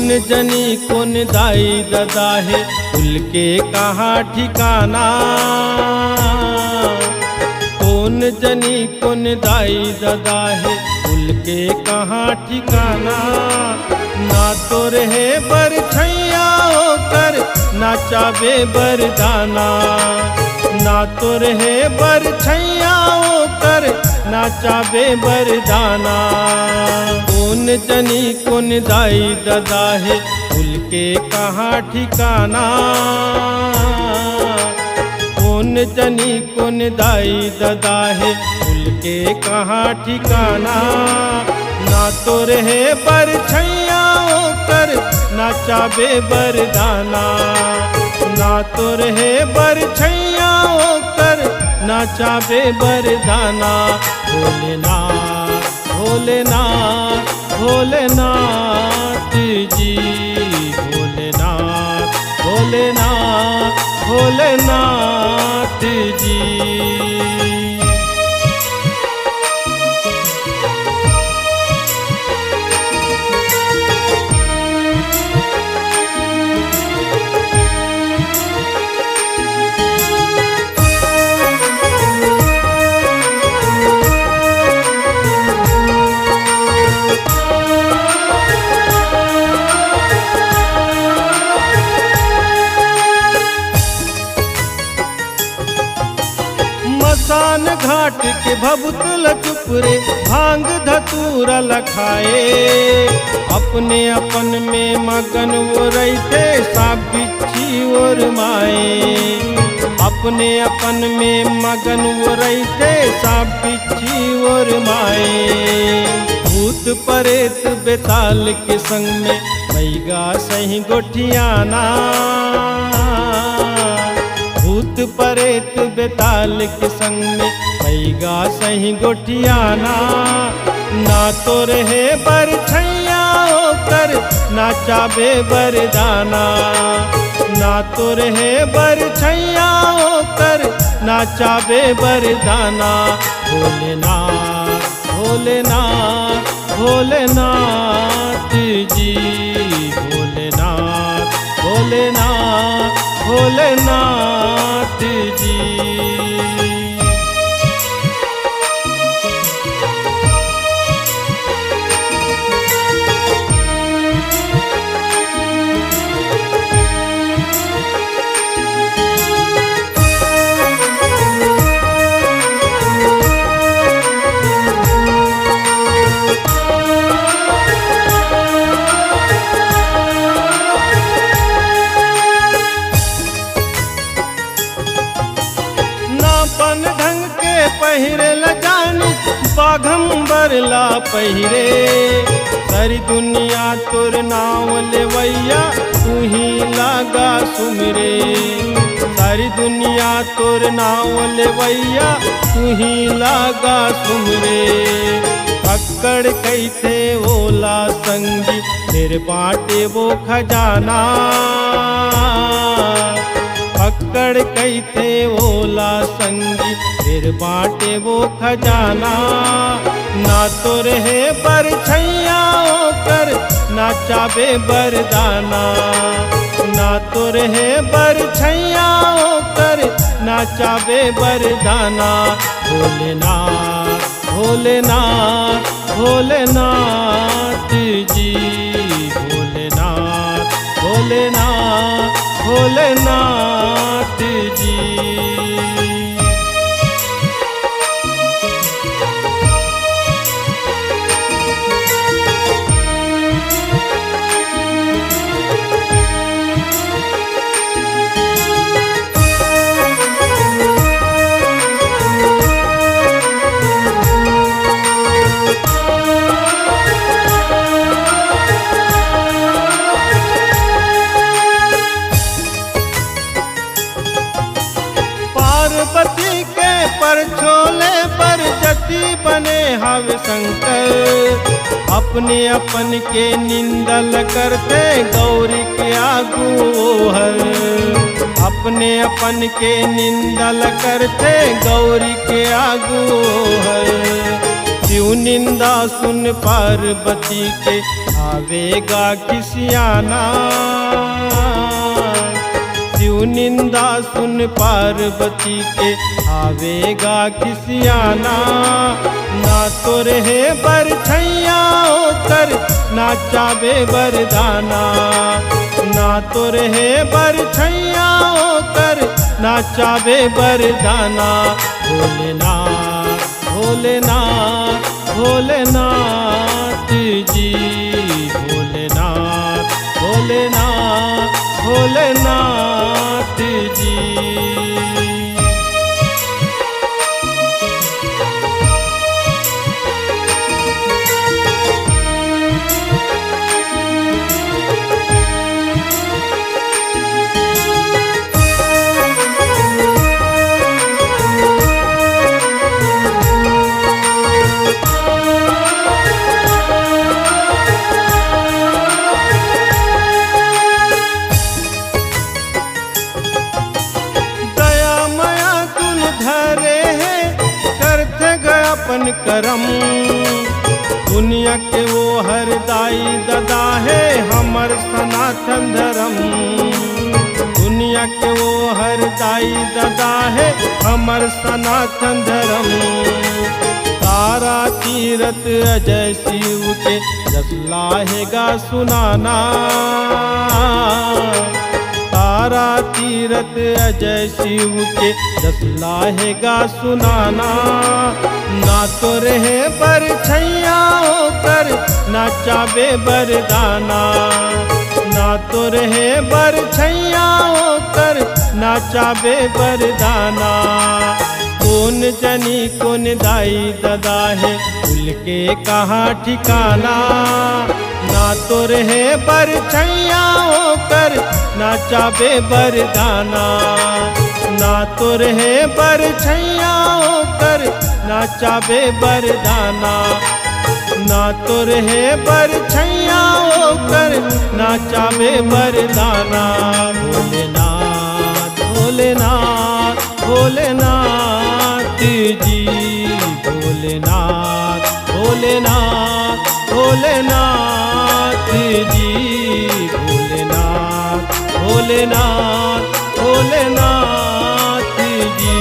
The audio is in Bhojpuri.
कौन जनी कौन दाई ददा है, फूल के कहाँ ठिकाना। कौन जनी कौन दाई ददा है, फूल के कहाँ ठिकाना। ना तो रहे बरछैया होकर नाचावे बरदाना। ना तो रहे बरछैया होकर नाचावे बरदाना। कौन जनी कौन दाई ददा है, फूल के कहाँ ठिकाना। कौन जनी कौन दाई ददा है, फूल के कहाँ ठिकाना। ना तो रहे बरछैया होकर नाचावे बरदाना। ना तो रहे बरछैया होकर नाचावे बरदाना। भोलेनाथ भोलेनाथ भोलेनाथ जी, भोलेनाथ भोलेनाथ भोलेनाथ जी। मसान घाट के भभुतल चुप रे, भांग धतूरा लखाए। अपने अपन में मगन वो रहते, साप बिच्छी और माए। अपने अपन में मगन वो रहते, साप बिच्छी और माए। भूत परेत बेताल के संग में मैगा सही गोठियाना। भूत परेत बेताल के संग में मैगा सही गोठियाना। ना तो रहे बरछैया होकर नाचावे बरदाना। ना तो रहे बरछैया होकर नाचावे बरदाना। भोलेनाथ भोलेनाथ भोलेनाथ जी, भोलेनाथ भोलेनाथ भोलेनाथ जी। पन ढंग के पहिरे ल जानी, बाघंबर ला पहिरे। सारी दुनिया तोर नाम लेवैया, तू ही लागा सुमिरे। सारी दुनिया तोर नाम लेवैया, तू ही लागा सुमिरे। पकड़ कैसे ओला संगी, फिर बाटे वो खजाना। पकड़ कैसे ओला संगी, फिर बाटे वो खजाना। ना तो रहे बरछैया होकर नाचावे बरदाना। ना तो रहे बरछैया होकर नाचावे बरदाना। भोलेनाथ भोलेनाथ भोलेनाथ जी, भोलेनाथ भोलेनाथ भोलेनाथ जी। पार्वती के पर छोले पर जति बने हव शंकर। अपने अपन के निंदल करते गौरी के आगू हर। अपने अपन के निंदल करते गौरी के आगू हर। शिव निंदा सुन पार्वती के आवेगा खिसियाना। शिव निंदा सुन पार्वती के आवेगा खिसियाना। ना तो रहे बरछैया कर नाचावे बरदाना। ना तो रहे बरछैया कर नाचावे बरदाना। भोलेनाथ भोलेनाथ भोलेनाथ जी, भोलेनाथ भोलेनाथ भोलेनाथ जी। अपन करम दुनिया के वो हर दाई ददा है हमर सनातन धर्म। दुनिया के वो हर दाई ददा है हमर सनातन धर्म। तारा तीरथ अजय शिव के जस लाहेगा सुनाना। तारा तीरथ अजय शिव के जस लाहेगा सुनाना। ना तो रहे बरछैया कर नाचावे बरदाना। ना तो रहे बरछैया कर नाचावे बरदाना। कौन जनी कौन दाई ददा है उनके कहाँ ठिकाना। ना तो रहे बरछैया कर नाचावे बरदाना। ना तो रहे बरछैया कर नाचावे बरदाना। ना तो रहे बरछैया कर नाचावे बरदाना। भोलेनाथ भोलेनाथ भोलेनाथ जी, भोलेनाथ भोलेनाथ भोलेनाथ जी, भोलेनाथ भोलेनाथ भोलेनाथ जी।